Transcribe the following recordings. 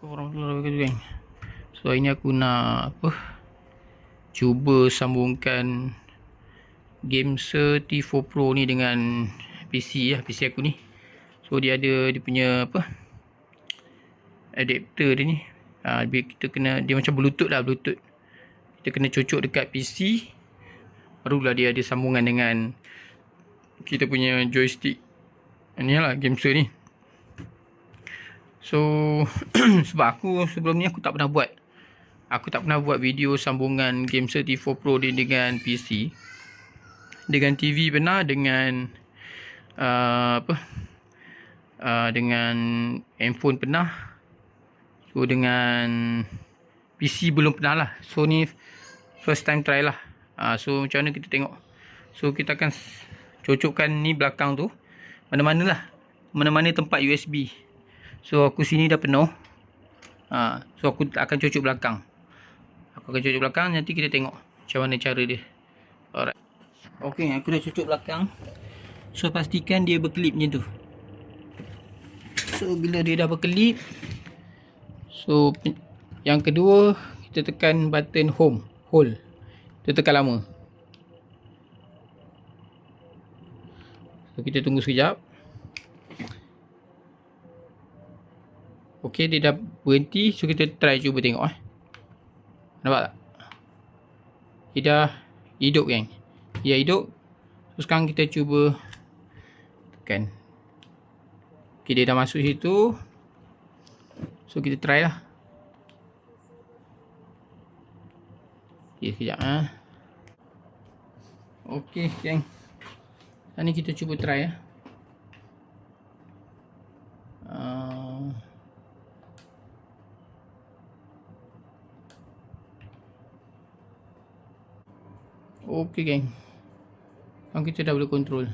Warahmatullahi wabarakatuh, geng. So hari ni aku nak cuba sambungkan Gameser T4 Pro ni dengan PC aku ni. So dia ada dia punya adapter dia ni. Kita kena, dia macam Bluetooth. Kita kena cocok dekat PC, barulah dia ada sambungan dengan kita punya joystick ni lah, Gameser ni. So sebab aku sebelum ni aku tak pernah buat video sambungan Gameser T4 Pro dia dengan PC. Dengan TV pernah, dengan dengan handphone pernah. So dengan PC belum pernah lah. So ni first time try lah. So macam mana kita tengok. So kita akan cocokkan ni belakang tu, mana-mana tempat USB. So aku sini dah penuh. So aku akan cocok belakang. Nanti kita tengok macam mana cara dia. Alright. Okay, aku dah cocok belakang. So pastikan dia berkelip macam tu. So bila dia dah berkelip, so yang kedua kita tekan button hold. Kita tekan lama. So kita tunggu sekejap. Okay, dia dah berhenti. So kita try cuba tengok nampak tak? Dia dah hidup, geng. Dia hidup. So sekarang kita cuba tekan. Okay, dia dah masuk situ. So kita try lah. Okay, sekejap Okay, geng. Sekarang ni kita cuba try Okey, geng. Sekarang kita dah boleh control.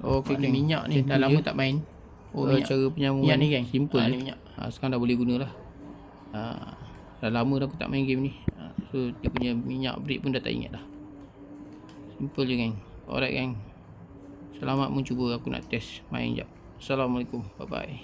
Okey, geng. Minyak ni dah lama tak main. Cara penyambungan ni, geng, simple ni minyak. Sekarang dah boleh guna lah. Dah lama dah aku tak main game ni. So dia punya minyak break pun dah tak ingat dah. Simple je, geng. Alright, geng. Selamat mencuba. Aku nak test main jap. Assalamualaikum. Bye bye.